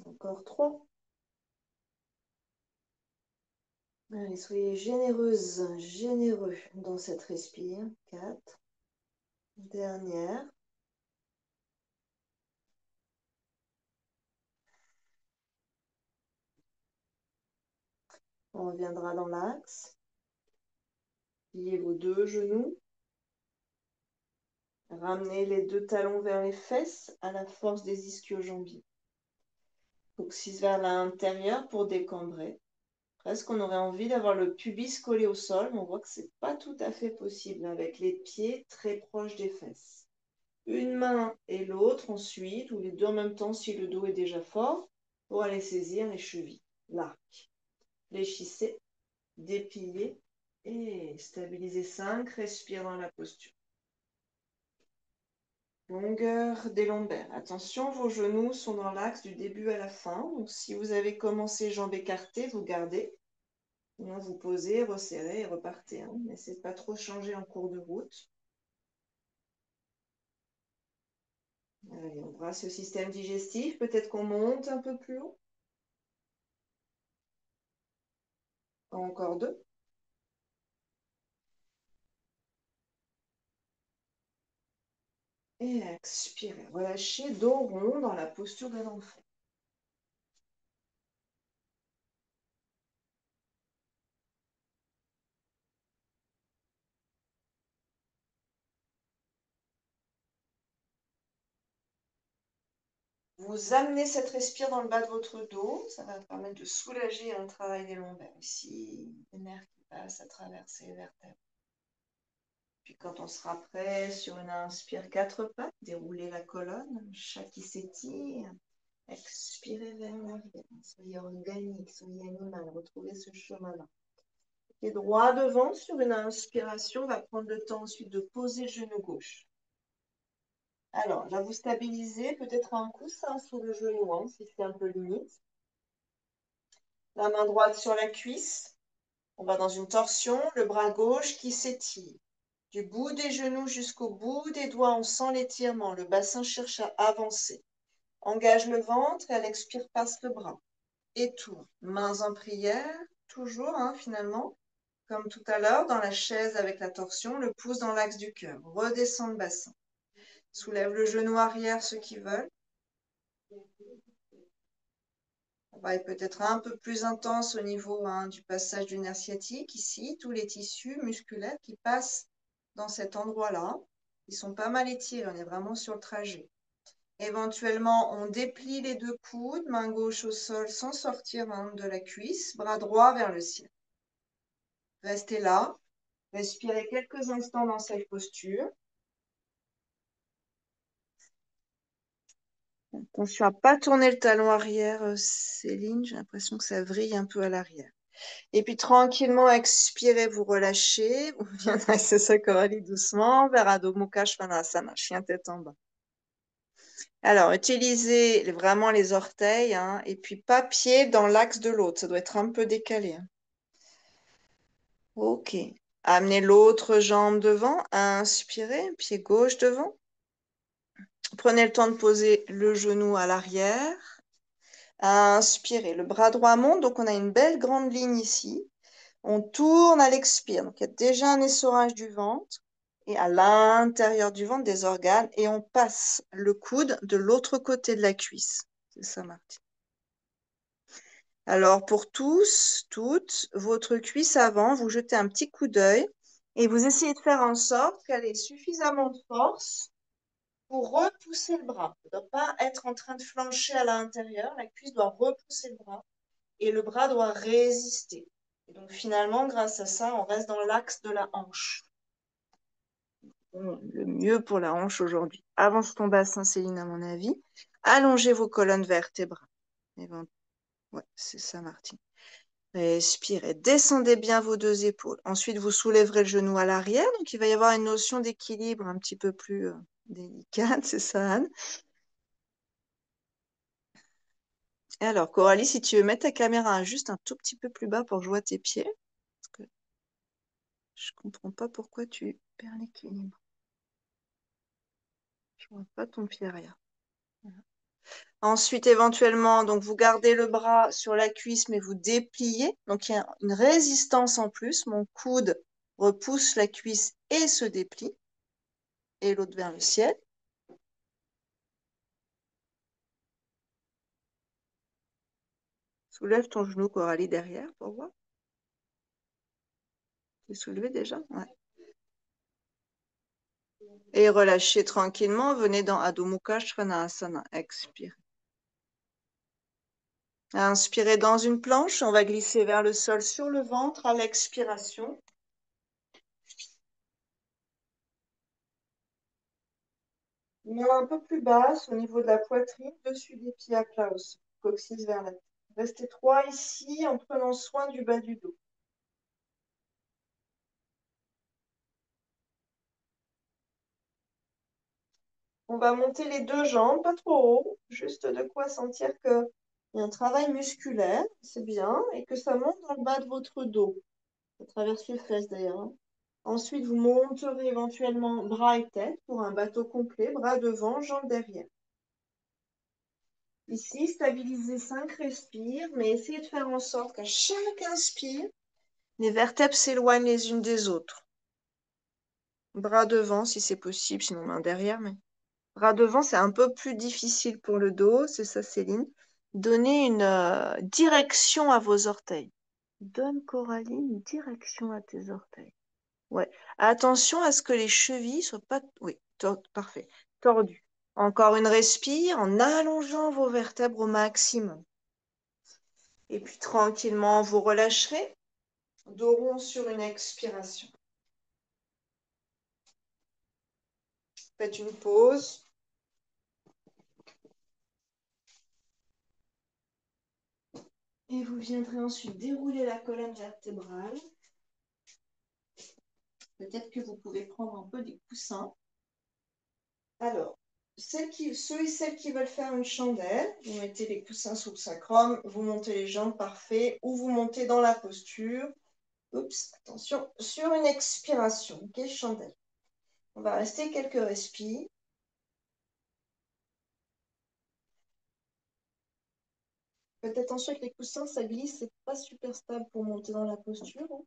Encore 3. Allez, soyez généreuse, généreux dans cette respire. 4. Dernière. On reviendra dans l'axe. Pliez vos 2 genoux. Ramenez les 2 talons vers les fesses à la force des ischio-jambiers. Coccyx vers l'intérieur pour décambrer. Presque on aurait envie d'avoir le pubis collé au sol, mais on voit que ce n'est pas tout à fait possible avec les pieds très proches des fesses. Une main et l'autre ensuite, ou les deux en même temps si le dos est déjà fort, pour aller saisir les chevilles, l'arc. Fléchissez, dépliez et stabilisez 5, respire dans la posture. Longueur des lombaires. Attention, vos genoux sont dans l'axe du début à la fin. Donc, si vous avez commencé jambes écartées, vous gardez. Sinon, vous posez, resserrez et repartez. N'essayez de pas trop changer en cours de route. Allez, on brasse le système digestif. Peut-être qu'on monte un peu plus haut. Encore 2. Et expirez. Relâchez, dos rond dans la posture de l'enfant. Vous amenez cette respire dans le bas de votre dos. Ça va permettre de soulager un travail des lombaires. Ici, les nerfs qui passent à travers ces vertèbres. Puis quand on sera prêt, sur une inspire 4 pattes, déroulez la colonne, chat qui s'étire. Expirez vers l'arrière. Soyez organique, soyez animal. Retrouvez ce chemin-là. Et droit devant, sur une inspiration, on va prendre le temps ensuite de poser le genou gauche. Alors, là, vous stabilisez, peut-être un coussin sous le genou, si c'est un peu limite. La main droite sur la cuisse. On va dans une torsion, le bras gauche qui s'étire. Du bout des genoux jusqu'au bout des doigts, on sent l'étirement. Le bassin cherche à avancer. Engage le ventre et à l'expire, passe le bras. Et tourne. Mains en prière, toujours, finalement. Comme tout à l'heure, dans la chaise avec la torsion, le pouce dans l'axe du cœur. Redescend le bassin. Soulève le genou arrière, ceux qui veulent. On va être peut-être un peu plus intense au niveau du passage du nerf sciatique. Ici, tous les tissus musculaires qui passent dans cet endroit-là. Ils sont pas mal étirés, on est vraiment sur le trajet. Éventuellement, on déplie les 2 coudes, main gauche au sol sans sortir de la cuisse, bras droit vers le ciel. Restez là, respirez quelques instants dans cette posture. Attention à ne pas tourner le talon arrière, Céline, j'ai l'impression que ça vrille un peu à l'arrière. Et puis tranquillement, expirez, vous relâchez. Vous viendrez, c'est ça, Coralie, doucement, vers Adho Mukha Svanasana, chien tête en bas. Alors, utilisez vraiment les orteils, et puis pas pied dans l'axe de l'autre, ça doit être un peu décalé. Ok. Amenez l'autre jambe devant, inspirez, pied gauche devant. Prenez le temps de poser le genou à l'arrière. Inspirez, le bras droit monte, donc on a une belle grande ligne ici. On tourne à l'expire, donc il y a déjà un essorage du ventre et à l'intérieur du ventre des organes et on passe le coude de l'autre côté de la cuisse. C'est ça, Martine. Alors pour tous, toutes, votre cuisse avant, vous jetez un petit coup d'œil et vous essayez de faire en sorte qu'elle ait suffisamment de force pour repousser le bras. Elle ne doit pas être en train de flancher à l'intérieur, la cuisse doit repousser le bras et le bras doit résister. Et donc finalement, grâce à ça, on reste dans l'axe de la hanche. Le mieux pour la hanche aujourd'hui. Avance ton bassin, Céline, à mon avis. Allongez vos colonnes vertébrales. Ouais, c'est ça, Martine. Respirez. Descendez bien vos 2 épaules. Ensuite, vous soulèverez le genou à l'arrière. Donc, il va y avoir une notion d'équilibre un petit peu plus délicate, c'est ça, Anne. Et alors, Coralie, si tu veux mettre ta caméra juste un tout petit peu plus bas pour que je vois tes pieds, parce que je comprends pas pourquoi tu perds l'équilibre. Je vois pas ton pied arrière. Voilà. Ensuite, éventuellement, donc vous gardez le bras sur la cuisse, mais vous dépliez. Donc, il y a une résistance en plus. Mon coude repousse la cuisse et se déplie. Et l'autre vers le ciel. Soulève ton genou, Coralie, derrière pour voir. C'est soulevé déjà? Ouais. Et relâchez tranquillement. Venez dans Adho Mukha Svanasana. Expire. Inspirez dans une planche. On va glisser vers le sol sur le ventre à l'expiration. Main un peu plus basse au niveau de la poitrine, dessus des pieds à plat aussi. Coccyx vers la tête. Restez 3 ici en prenant soin du bas du dos. On va monter les deux jambes, pas trop haut, juste de quoi sentir qu'il y a un travail musculaire, c'est bien, et que ça monte dans le bas de votre dos. Ça traverse les fesses d'ailleurs, hein. Ensuite, vous monterez éventuellement bras et tête pour un bateau complet, bras devant, jambes derrière. Ici, stabilisez 5 respires, mais essayez de faire en sorte qu'à chaque inspire, les vertèbres s'éloignent les unes des autres. Bras devant si c'est possible, sinon main derrière. Mais bras devant, c'est un peu plus difficile pour le dos, c'est ça Céline. Donnez une direction à vos orteils. Donne Coralie une direction à tes orteils. Ouais. Attention à ce que les chevilles soient pas... Oui, parfait. Tordues. Encore une respire en allongeant vos vertèbres au maximum. Et puis tranquillement, vous relâcherez. Dos rond sur une expiration. Faites une pause. Et vous viendrez ensuite dérouler la colonne vertébrale. Peut-être que vous pouvez prendre un peu des coussins. Alors, ceux et celles qui veulent faire une chandelle, vous mettez les coussins sous le sacrum, vous montez les jambes, parfait, ou vous montez dans la posture. Oups, attention, sur une expiration, ok, chandelle. On va rester quelques respires. Faites attention avec les coussins, ça glisse, c'est pas super stable pour monter dans la posture, hein.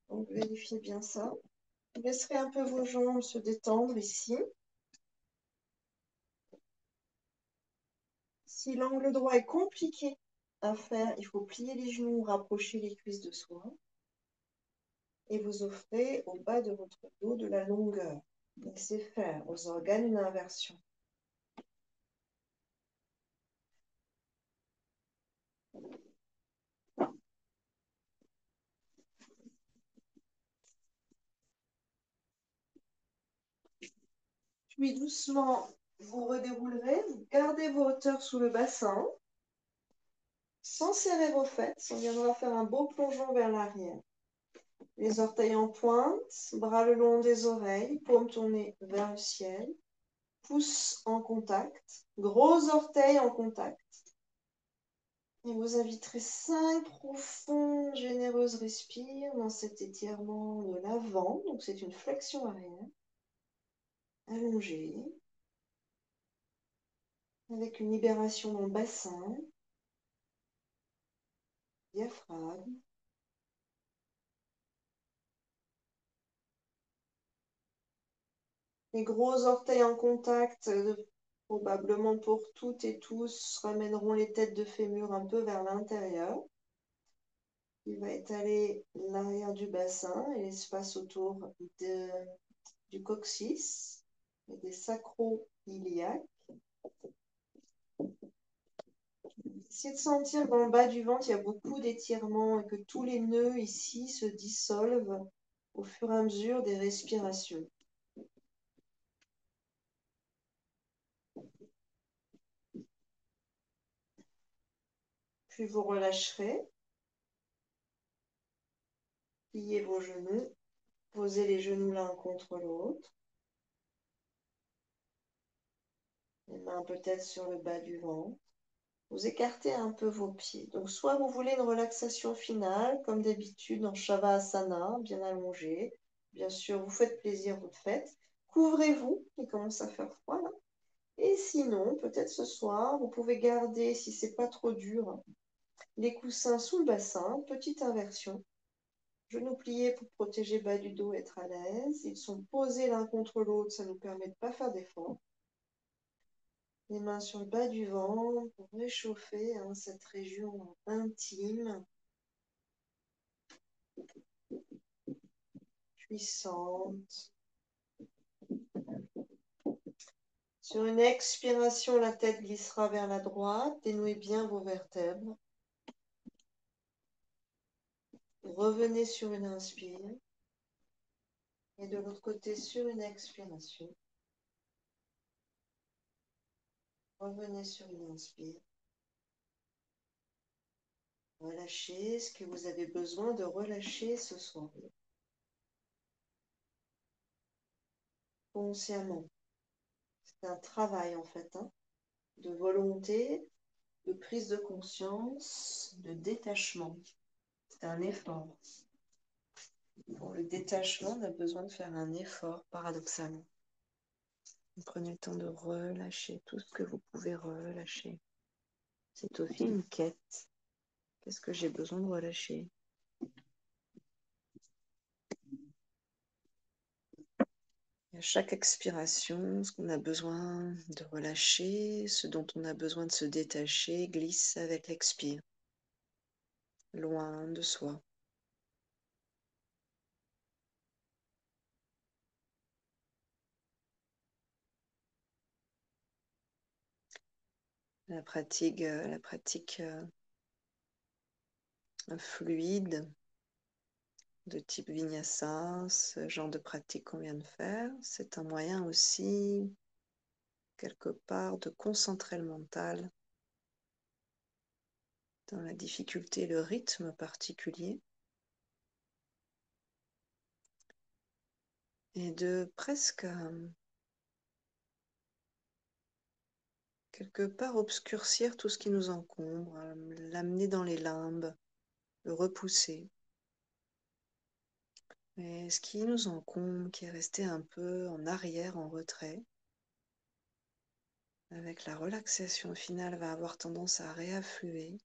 Donc vérifiez bien ça. Vous laisserez un peu vos jambes se détendre ici. Si l'angle droit est compliqué à faire, il faut plier les genoux, rapprocher les cuisses de soi. Et vous offrez au bas de votre dos de la longueur. Laissez faire aux organes une inversion. Puis doucement, vous redéroulerez, vous gardez vos hauteurs sous le bassin, sans serrer vos fesses. On viendra faire un beau plongeon vers l'arrière. Les orteils en pointe, bras le long des oreilles, paume tournée vers le ciel, pouces en contact, gros orteils en contact. Et vous inviterez 5 profondes, généreuses respires dans cet étirement de l'avant. Donc c'est une flexion arrière. Allongée. Avec une libération dans le bassin. Diaphragme. Les gros orteils en contact, probablement pour toutes et tous, ramèneront les têtes de fémur un peu vers l'intérieur. Il va étaler l'arrière du bassin et l'espace autour du coccyx et des sacro-iliaques. Essayez de sentir que dans le bas du ventre, il y a beaucoup d'étirements et que tous les nœuds ici se dissolvent au fur et à mesure des respirations. Puis vous relâcherez. Pliez vos genoux. Posez les genoux l'un contre l'autre. main peut-être sur le bas du ventre. Vous écartez un peu vos pieds. Donc, soit vous voulez une relaxation finale, comme d'habitude en Shavasana, bien allongé. Bien sûr, vous faites plaisir, vous le faites. Couvrez-vous, il commence à faire froid là. Et sinon, peut-être ce soir, vous pouvez garder, si c'est pas trop dur, les coussins sous le bassin, petite inversion. Genoux pliés pour protéger bas du dos, être à l'aise. Ils sont posés l'un contre l'autre, ça nous permet de ne pas faire d'effort. Les mains sur le bas du ventre pour réchauffer cette région intime, puissante. Sur une expiration, la tête glissera vers la droite. Dénouez bien vos vertèbres. Revenez sur une inspire. Et de l'autre côté, sur une expiration. Revenez sur une inspire. Relâchez ce que vous avez besoin de relâcher ce soir. Consciemment. C'est un travail en fait, de volonté, de prise de conscience, de détachement. C'est un effort. Pour le détachement, on a besoin de faire un effort, paradoxalement. Prenez le temps de relâcher tout ce que vous pouvez relâcher. C'est aussi une quête. Qu'est-ce que j'ai besoin de relâcher? Et à chaque expiration, ce qu'on a besoin de relâcher, ce dont on a besoin de se détacher, glisse avec l'expire, loin de soi. La pratique fluide de type vinyasa, ce genre de pratique qu'on vient de faire, c'est un moyen aussi, quelque part, de concentrer le mental dans la difficulté, le rythme particulier, et de presque, quelque part, obscurcir tout ce qui nous encombre, l'amener dans les limbes, le repousser. Et ce qui nous encombre, qui est resté un peu en arrière, en retrait, avec la relaxation finale, va avoir tendance à réaffluer.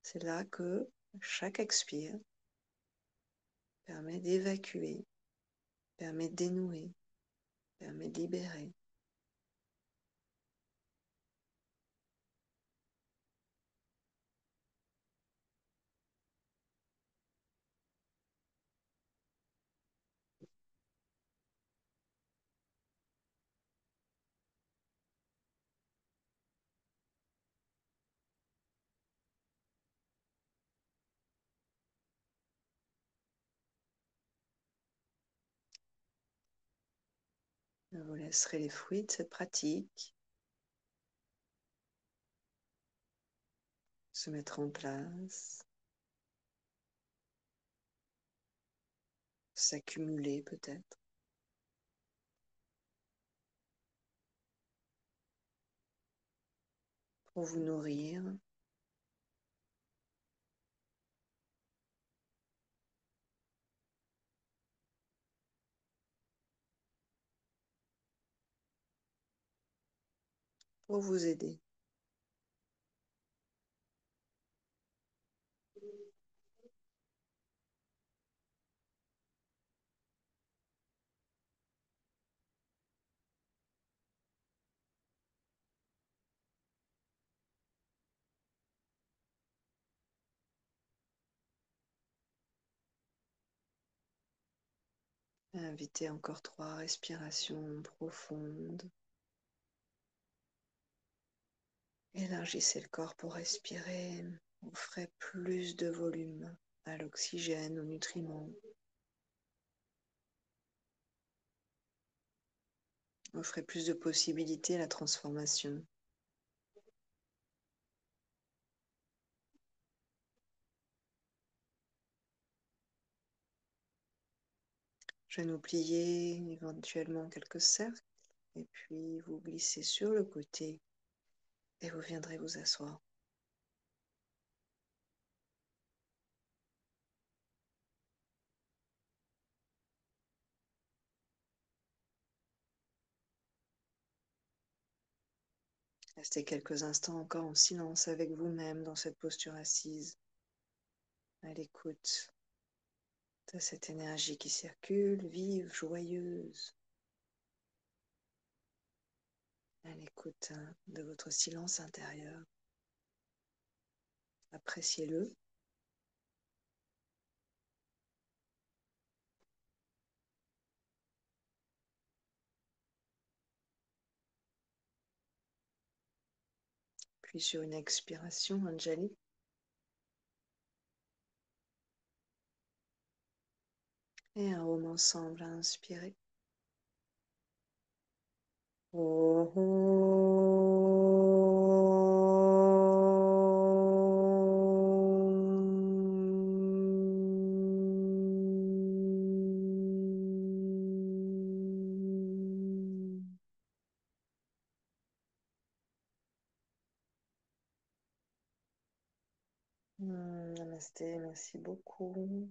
C'est là que chaque expire permet d'évacuer, permet de dénouer, permet de libérer. Je vous laisserai les fruits de cette pratique se mettre en place, s'accumuler peut-être, pour vous nourrir, pour vous aider. Invitez encore 3 respirations profondes. Élargissez le corps pour respirer. Offrez plus de volume à l'oxygène, aux nutriments. Offrez plus de possibilités à la transformation. Genoux pliés, éventuellement quelques cercles, Et puis vous glissez sur le côté et vous viendrez vous asseoir. Restez quelques instants encore en silence avec vous-même dans cette posture assise, à l'écoute de cette énergie qui circule, vive, joyeuse, à l'écoute de votre silence intérieur. Appréciez-le. Puis sur une expiration, Anjali, et un home ensemble à inspirer. Oh, Namasté, merci beaucoup.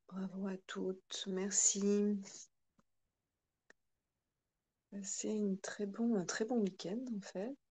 Bravo à toutes, merci. C'est un très bon week-end en fait.